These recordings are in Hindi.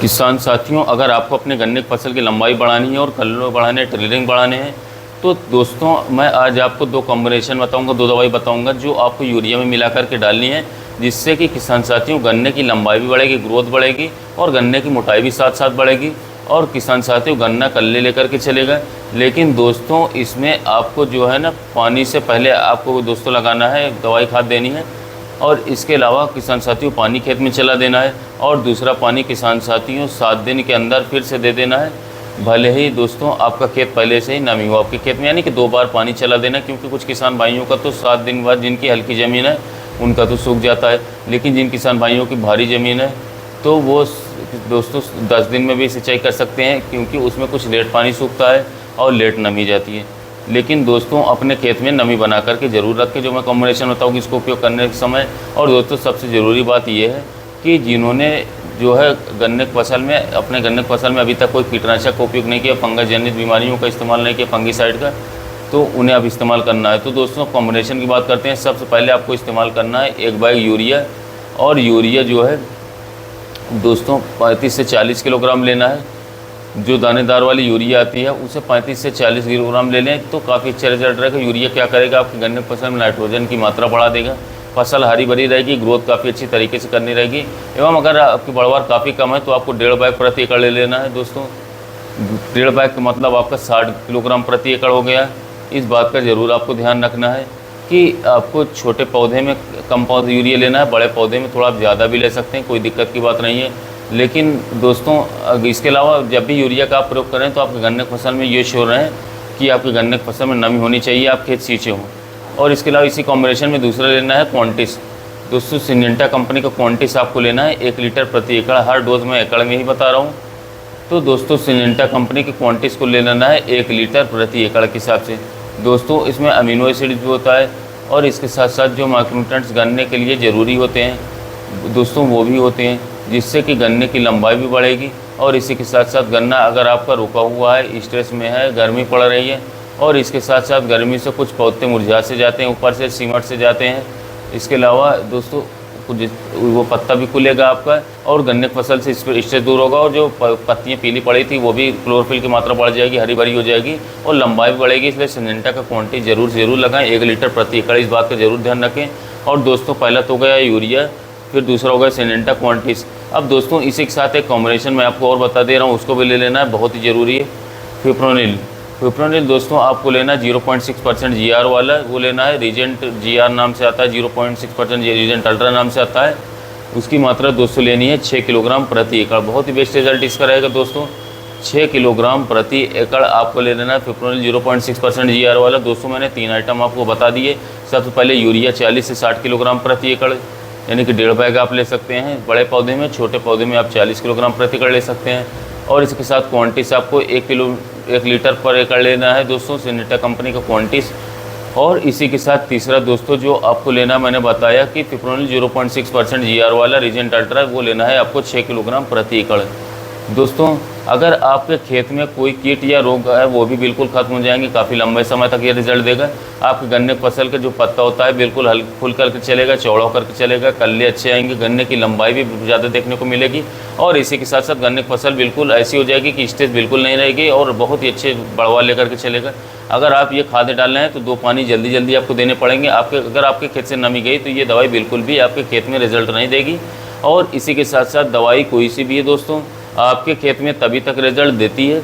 किसान साथियों, अगर आपको अपने गन्ने की फसल की लंबाई बढ़ानी है और कलर बढ़ाने, ट्रिलिंग बढ़ाने हैं, तो दोस्तों मैं आज आपको दो कॉम्बिनेशन बताऊंगा, दो दवाई बताऊंगा जो आपको यूरिया में मिला करके डालनी है, जिससे कि किसान साथियों गन्ने की लंबाई भी बढ़ेगी, ग्रोथ बढ़ेगी और गन्ने की मोटाई भी साथ साथ बढ़ेगी और किसान साथियों गन्ना कल्ले लेकर के चलेगा। लेकिन दोस्तों इसमें आपको जो है ना, पानी से पहले आपको दोस्तों लगाना है, दवाई खाद देनी है और इसके अलावा किसान साथियों पानी खेत में चला देना है और दूसरा पानी किसान साथियों 7 दिन के अंदर फिर से दे देना है। भले ही दोस्तों आपका खेत पहले से ही नमी हो आपके खेत में, यानी कि 2 बार पानी चला देना, क्योंकि कुछ किसान भाइयों का तो 7 दिन बाद जिनकी हल्की ज़मीन है उनका तो सूख जाता है, लेकिन जिन किसान भाइयों की भारी ज़मीन है तो वो दोस्तों 10 दिन में भी सिंचाई कर सकते हैं, क्योंकि उसमें कुछ लेट पानी सूखता है और लेट नमी जाती है। लेकिन दोस्तों अपने खेत में नमी बना करके ज़रूर रखें, जो मैं कॉम्बिनेशन बताऊँगी इसको उपयोग करने के समय। और दोस्तों सबसे ज़रूरी बात यह है कि जिन्होंने जो है गन्ने की फसल में, अपने गन्ने की फसल में अभी तक कोई कीटनाशक का उपयोग नहीं किया, फंगस जनित बीमारियों का इस्तेमाल नहीं किया, फंगीसाइड का, तो उन्हें अब इस्तेमाल करना है। तो दोस्तों कॉम्बिनेशन की बात करते हैं। सबसे पहले आपको इस्तेमाल करना है 1 बैग यूरिया, और यूरिया जो है दोस्तों 35 से 40 किलोग्राम लेना है। जो दानेदार वाली यूरिया आती है उसे 35 से 40 किलोग्राम ले लें तो काफ़ी अच्छा रिजल्ट रहेगा। यूरिया क्या करेगा, आपकी गन्ने की फसल में नाइट्रोजन की मात्रा बढ़ा देगा, फसल हरी भरी रहेगी, ग्रोथ काफ़ी अच्छी तरीके से करनी रहेगी। एवं अगर आपकी पैदावार काफ़ी कम है तो आपको 1.5 बैग प्रति एकड़ ले लेना है। दोस्तों 1.5 बैग का मतलब आपका 60 किलोग्राम प्रति एकड़ हो गया। इस बात का ज़रूर आपको ध्यान रखना है कि आपको छोटे पौधे में कम पौधे यूरिया लेना है, बड़े पौधे में थोड़ा आप ज़्यादा भी ले सकते हैं, कोई दिक्कत की बात नहीं है। लेकिन दोस्तों इसके अलावा जब भी यूरिया का आप प्रयोग करें तो आपके गन्ने की फसल में ये श्योर रहें कि आपकी गन्ने की फसल में नमी होनी चाहिए, आप खेत सींचे हों। और इसके अलावा इसी कॉम्बिनेशन में दूसरा लेना है क्वांटिस। दोस्तों सिंजेंटा कंपनी का क्वांटिस आपको लेना है 1 लीटर प्रति एकड़। हर डोज में एकड़ में ही बता रहा हूँ। तो दोस्तों सिंजेंटा कंपनी के क्वांटिस को ले लेना है 1 लीटर प्रति एकड़ के हिसाब से। दोस्तों इसमें अमीनो एसिड भी होता है और इसके साथ साथ जो माइक्रोन्यूट्रिएंट्स गन्ने के लिए ज़रूरी होते हैं दोस्तों वो भी होते हैं, जिससे कि गन्ने की लंबाई भी बढ़ेगी। और इसी के साथ साथ गन्ना अगर आपका रुका हुआ है, स्ट्रेस में है, गर्मी पड़ रही है और इसके साथ साथ गर्मी से कुछ पौधे मुरझा से जाते हैं, ऊपर से सीमट से जाते हैं। इसके अलावा दोस्तों कुछ वो पत्ता भी खुलेगा आपका और गन्ने की फसल से स्ट्रेस दूर होगा और जो पत्तियाँ पीली पड़ी थी वो भी क्लोरोफिल की मात्रा बढ़ जाएगी, हरी भरी हो जाएगी और लंबाई भी बढ़ेगी। इसलिए सिंजेंटा का क्वांटिटी ज़रूर लगाएं 1 लीटर प्रति एकड़। इस बात का ज़रूर ध्यान रखें। और दोस्तों पहला तो गया यूरिया, फिर दूसरा हो गया सिंजेंटा क्वांटिस। अब दोस्तों इसी के साथ एक कॉम्बिनेशन मैं आपको और बता दे रहा हूँ, उसको भी ले लेना है, बहुत ही ज़रूरी है। फिप्रोनिल दोस्तों आपको लेना है 0.6% GR वाला, वो लेना है। रीजेंट GR नाम से आता है, 0.6% रीजेंट अल्ट्रा नाम से आता है। उसकी मात्रा दोस्तों लेनी है 6 किलोग्राम प्रति एकड़। बहुत ही बेस्ट रिजल्ट इसका रहेगा दोस्तों। 6 किलोग्राम प्रति एकड़ आपको ले लेना है फिप्रोनिल 0.6% GR वाला। दोस्तों मैंने 3 आइटम आपको बता दिए। सबसे पहले यूरिया 40 से 60 किलोग्राम प्रति एकड़, यानी कि 1.5 बैग आप ले सकते हैं बड़े पौधे में। छोटे पौधे में आप 40 किलोग्राम प्रति एकड़ ले सकते हैं। और इसके साथ क्वांटिस आपको 1 लीटर पर एकड़ लेना है दोस्तों, सिंजेंटा कंपनी का क्वांटिस। और इसी के साथ तीसरा दोस्तों जो आपको लेना, मैंने बताया कि फिप्रोनिल 0.6% GR वाला रीजेंट अल्ट्रा, वो लेना है आपको 6 किलोग्राम प्रति एकड़। दोस्तों अगर आपके खेत में कोई कीट या रोग है वो भी बिल्कुल ख़त्म हो जाएंगे, काफ़ी लंबे समय तक ये रिजल्ट देगा। आपके गन्ने फसल का जो पत्ता होता है बिल्कुल खुल करके चलेगा, चौड़ा होकर के चलेगा, कल्ले अच्छे आएंगे, गन्ने की लंबाई भी ज़्यादा देखने को मिलेगी। और इसी के साथ साथ गन्ने की फसल बिल्कुल ऐसी हो जाएगी कि स्टेज बिल्कुल नहीं रहेगी और बहुत ही अच्छे बढ़वा लेकर के चलेगा। अगर आप ये खाद डाल रहे हैं तो 2 पानी जल्दी आपको देने पड़ेंगे। अगर आपके खेत से नमी गई तो ये दवाई बिल्कुल भी आपके खेत में रिजल्ट नहीं देगी। और इसी के साथ साथ दवाई कोई सी भी है दोस्तों आपके खेत में तभी तक रिजल्ट देती है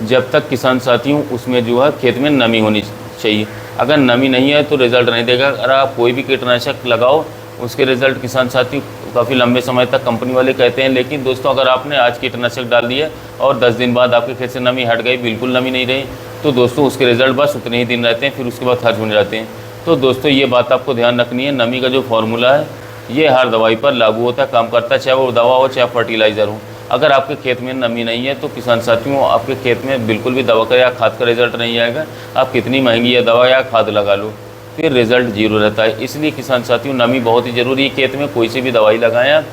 जब तक किसान साथियों उसमें जो है खेत में नमी होनी चाहिए। अगर नमी नहीं है तो रिज़ल्ट नहीं देगा। अगर आप कोई भी कीटनाशक लगाओ उसके रिज़ल्ट किसान साथी काफ़ी लंबे समय तक कंपनी वाले कहते हैं। लेकिन दोस्तों अगर आपने आज कीटनाशक डाल दिया और 10 दिन बाद आपके खेत से नमी हट गई, बिल्कुल नमी नहीं रही, तो दोस्तों उसके रिज़ल्ट बस उतने ही दिन रहते हैं, फिर उसके बाद खर्च हो जाते हैं। तो दोस्तों ये बात आपको ध्यान रखनी है। नमी का जो फार्मूला है ये हर दवाई पर लागू होता है, काम करता है, चाहे वो दवा हो चाहे फर्टिलाइज़र हो। अगर आपके खेत में नमी नहीं है तो किसान साथियों आपके खेत में बिल्कुल भी दवा का या खाद का रिजल्ट नहीं आएगा। आप कितनी महंगी या दवा या खाद लगा लो फिर रिजल्ट जीरो रहता है। इसलिए किसान साथियों नमी बहुत ही ज़रूरी है। खेत में कोई सी भी दवाई लगाएं आप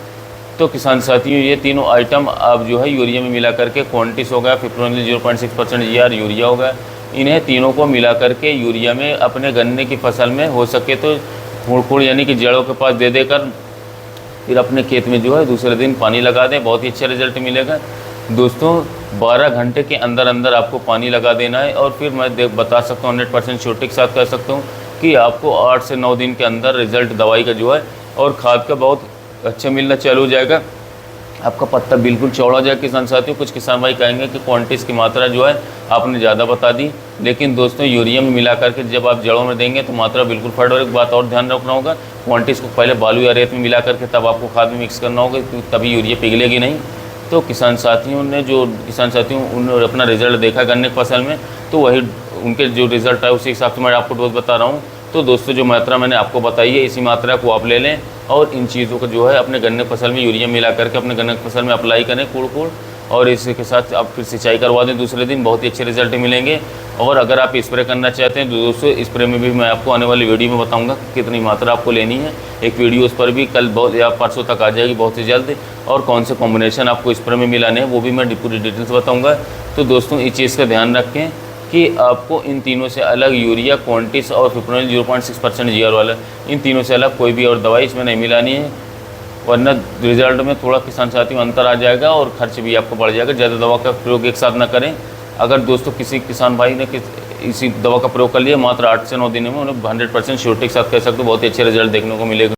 तो किसान साथियों ये तीनों आइटम आप जो है यूरिया में मिला करके, क्वांटिस हो गया, फिप्रोनिल 0.6% GR यूरिया हो गया, इन्हें तीनों को मिला करके यूरिया में अपने गन्ने की फसल में हो सके तो खुड़ यानी कि जड़ों के पास दे देकर फिर अपने खेत में जो है दूसरे दिन पानी लगा दें, बहुत ही अच्छा रिजल्ट मिलेगा। दोस्तों 12 घंटे के अंदर अंदर आपको पानी लगा देना है, और फिर मैं बता सकता हूँ 100% श्योरिटी के साथ कह सकता हूँ कि आपको 8 से 9 दिन के अंदर रिजल्ट दवाई का जो है और खाद का बहुत अच्छा मिलना चालू हो जाएगा। आपका पत्ता बिल्कुल चौड़ा हो जाएगा। किसान साथियों, कुछ किसान भाई कहेंगे कि क्वांटिटीज़ की मात्रा जो है आपने ज़्यादा बता दी, लेकिन दोस्तों यूरिया में मिला करके जब आप जड़ों में देंगे तो मात्रा बिल्कुल फट। और एक बात और ध्यान रखना होगा, क्वांटिटीज़ को पहले बालू या रेत में मिला करके तब आपको खाद में मिक्स करना होगा, तभी यूरिया पिघलेगी नहीं। तो किसान साथियों उन्होंने अपना रिजल्ट देखा गन्ने की फसल में, तो वही उनके जो रिजल्ट है उसी हिसाब से मैं आपको डोज बता रहा हूँ। तो दोस्तों जो मात्रा मैंने आपको बताई है इसी मात्रा को आप ले लें, और इन चीज़ों को जो है अपने गन्ने की फसल में यूरिया मिला करके अपने गन्ने की फसल में अप्लाई करें कूड़, और इसके साथ आप फिर सिंचाई करवा दें दूसरे दिन, बहुत ही अच्छे रिजल्ट मिलेंगे। और अगर आप स्प्रे करना चाहते हैं तो दोस्तों स्प्रे में भी मैं आपको आने वाली वीडियो में बताऊंगा कितनी मात्रा आपको लेनी है। एक वीडियो उस पर भी कल बहुत या परसों तक आ जाएगी बहुत ही जल्द, और कौन से कॉम्बिनेशन आपको स्प्रे में मिलाने हैं वो भी मैं पूरी डिटेल्स बताऊँगा। तो दोस्तों इस चीज़ का ध्यान रखें कि आपको इन तीनों से अलग यूरिया, क्वांटिस और फिप्रोनिल 0.6% GR वाला, इन तीनों से अलग कोई भी और दवाई इसमें नहीं मिलानी है, वरना रिजल्ट में थोड़ा किसान साथियों अंतर आ जाएगा और खर्च भी आपको बढ़ जाएगा। ज़्यादा दवा का प्रयोग एक साथ ना करें। अगर दोस्तों किसी किसान भाई ने इसी दवा का प्रयोग कर लिया मात्र 8 से 9 दिन में, उन्हें 100% श्योरिटी के साथ कह सकते हो बहुत ही अच्छे रिजल्ट देखने को मिलेगा।